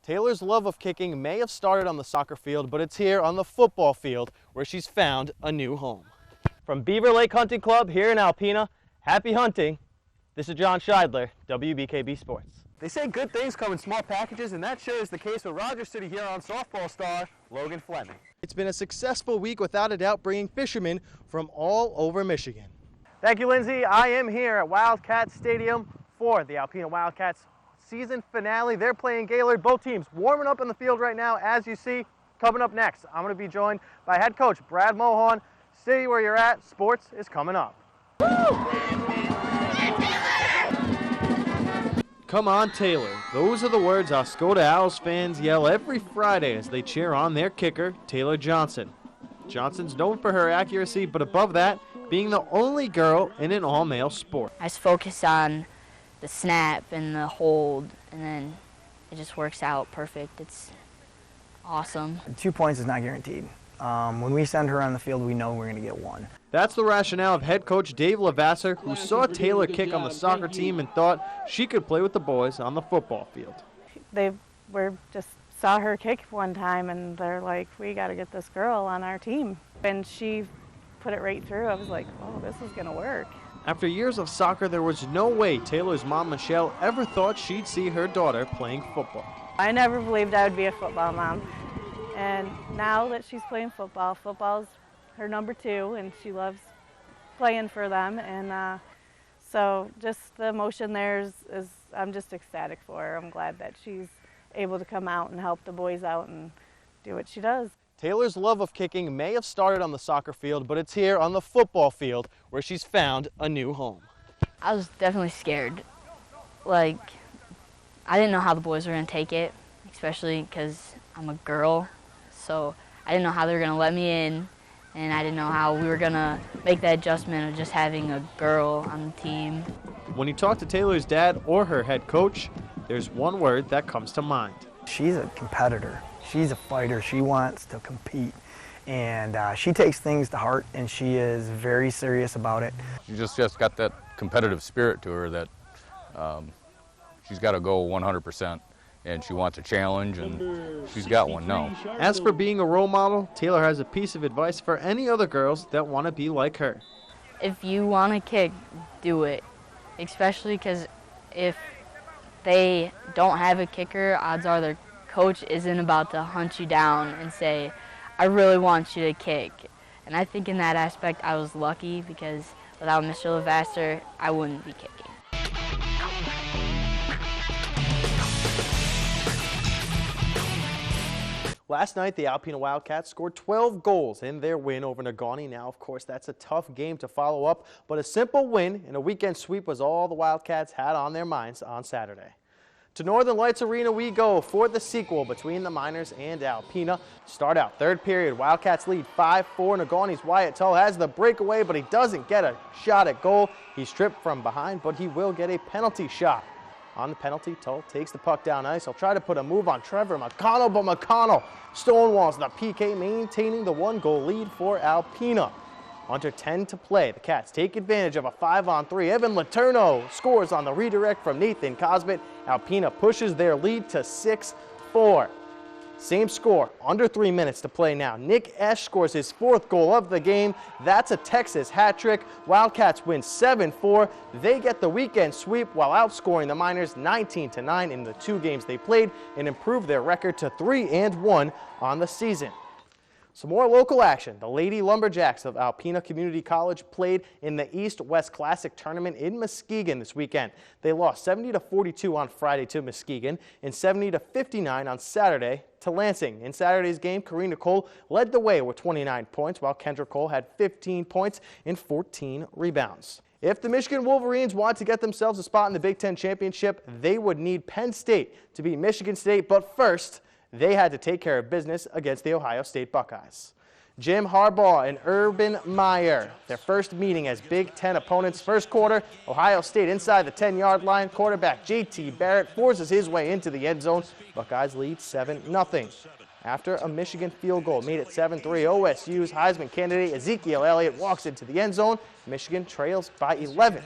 Taylor's love of kicking may have started on the soccer field, but it's here on the football field where she's found a new home. From Beaver Lake Hunting Club here in Alpena, happy hunting. This is Jon Shideler, WBKB Sports. They say good things come in small packages, and that sure is the case with Rogers City Huron softball star Logan Fleming. It's been a successful week without a doubt, bringing fishermen from all over Michigan. Thank you, Lindsay. I am here at Wildcat Stadium for the Alpena Wildcats season finale. They're playing Gaylord. Both teams warming up in the field right now, as you see. Coming up next, I'm going to be joined by head coach Brad Mohon. Stay where you're at. Sports is coming up. Woo! Come on, Taylor. Those are the words Oscoda Owls fans yell every Friday as they cheer on their kicker, Taylor Johnson. Johnson's known for her accuracy, but above that, being the only girl in an all-male sport. I just focus on the snap and the hold, and then it just works out perfect. It's awesome. 2 points is not guaranteed. When we send her on the field, we know we're going to get one. That's the rationale of head coach Dave Lavasser, who saw Taylor kick on the soccer team and thought she could play with the boys on the football field. They just saw her kick one time, and they're like, we got to get this girl on our team. And she put it right through. I was like, oh, this is going to work. After years of soccer, there was no way Taylor's mom, Michelle, ever thought she'd see her daughter playing football. I never believed I would be a football mom. And now that she's playing football, football's her number 2, and she loves playing for them. And so just the emotion there is I'm just ecstatic for her. I'm glad that she's able to come out and help the boys out and do what she does. Taylor's love of kicking may have started on the soccer field, but it's here on the football field where she's found a new home. I was definitely scared. Like, I didn't know how the boys were going to take it, especially because I'm a girl. So I didn't know how they were going to let me in, and I didn't know how we were going to make that adjustment of just having a girl on the team. When you talk to Taylor's dad or her head coach, there's one word that comes to mind. She's a competitor. She's a fighter. She wants to compete, and she takes things to heart, and she is very serious about it. She just got that competitive spirit to her that she's got to go 100%, and she wants a challenge, and she's got one now. As for being a role model, Taylor has a piece of advice for any other girls that want to be like her. If you want to kick, do it, especially because if they don't have a kicker, odds are their coach isn't about to hunt you down and say, I really want you to kick. And I think in that aspect I was lucky, because without Mr. Lavasser, I wouldn't be kicking. Last night, the Alpena Wildcats scored 12 goals in their win over Negaunee. Now, of course, that's a tough game to follow up, but a simple win and a weekend sweep was all the Wildcats had on their minds on Saturday. To Northern Lights Arena we go for the sequel between the Miners and Alpena. Start out, third period, Wildcats lead 5-4. Negaunee's Wyatt Tull has the breakaway, but he doesn't get a shot at goal. He's stripped from behind, but he will get a penalty shot. On the penalty, Tull takes the puck down ice. He'll try to put a move on Trevor McConnell, but McConnell stonewalls the PK, maintaining the 1-goal lead for Alpena. Under 10 to play, the Cats take advantage of a 5-on-3. Evan Letourneau scores on the redirect from Nathan Cosbit. Alpena pushes their lead to 6-4. Same score, under 3 minutes to play now. Nick Esch scores his 4th goal of the game. That's a Texas hat trick. Wildcats win 7-4. They get the weekend sweep while outscoring the Miners 19-9 in the 2 games they played and improve their record to 3-1 on the season. Some more local action. The Lady Lumberjacks of Alpena Community College played in the East-West Classic Tournament in Muskegon this weekend. They lost 70-42 on Friday to Muskegon and 70-59 on Saturday to Lansing. In Saturday's game, Karina Cole led the way with 29 points, while Kendra Cole had 15 points and 14 rebounds. If the Michigan Wolverines want to get themselves a spot in the Big Ten Championship, they would need Penn State to beat Michigan State, but first, they had to take care of business against the Ohio State Buckeyes. Jim Harbaugh and Urban Meyer, their first meeting as Big Ten opponents. First quarter, Ohio State inside the 10-yard line. Quarterback J.T. Barrett forces his way into the end zone. Buckeyes lead 7-0. after a Michigan field goal made it 7-3. OSU's Heisman candidate Ezekiel Elliott walks into the end zone. Michigan trails by 11.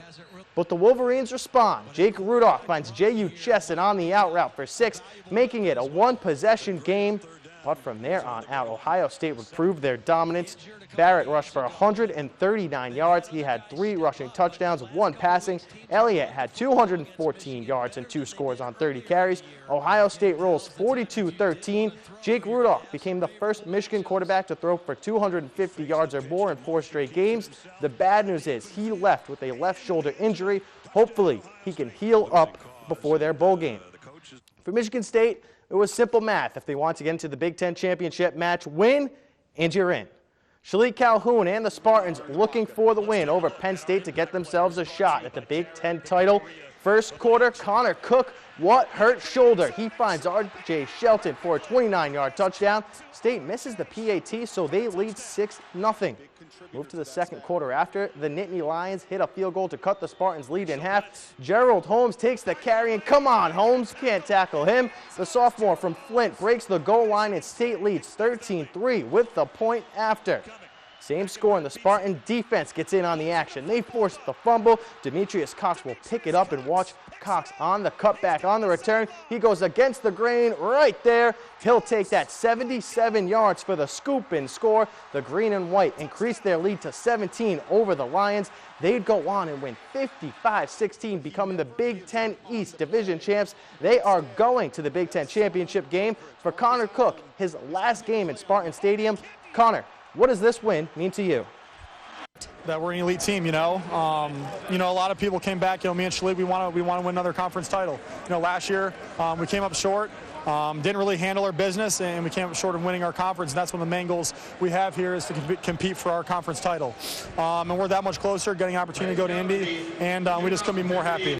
But the Wolverines respond. Jake Rudolph finds J.U. Chesson on the out route for 6, making it a one-possession game. But from there on out, Ohio State would prove their dominance. Barrett rushed for 139 yards. He had 3 rushing touchdowns, 1 passing. Elliott had 214 yards and 2 scores on 30 carries. Ohio State rolls 42-13. Jake Rudolph became the first Michigan quarterback to throw for 250 yards or more in 4 straight games. The bad news is he left with a left shoulder injury. Hopefully, he can heal up before their bowl game. For Michigan State, it was simple math. If they want to get into the Big Ten championship match, win, and you're in. Shalik Calhoun and the Spartans looking for the win over Penn State to get themselves a shot at the Big Ten title. First quarter, Connor Cook, what hurt shoulder? He finds R.J. Shelton for a 29-yard touchdown. State misses the PAT, so they lead 6-0. Move to the second quarter after. The Nittany Lions hit a field goal to cut the Spartans' lead in half. Gerald Holmes takes the carry, and come on, Holmes, can't tackle him. The sophomore from Flint breaks the goal line, and State leads 13-3 with the point after. Same score, and the Spartan defense gets in on the action. They force the fumble. Demetrius Cox will pick it up, and watch Cox on the cutback on the return. He goes against the grain right there. He'll take that 77 yards for the scoop and score. The green and white increase their lead to 17 over the Lions. They'd go on and win 55-16, becoming the Big Ten East Division champs. They are going to the Big Ten championship game. For Connor Cook, his last game in Spartan Stadium. Connor, what does this win mean to you? That we're an elite team, a lot of people came back, me and Shalik, we want to win another conference title. Last year we came up short, didn't really handle our business, and we came up short of winning our conference. And that's one of the main goals we have here is to compete for our conference title. And we're that much closer, getting an opportunity to go to Indy, and we just couldn't be more happy.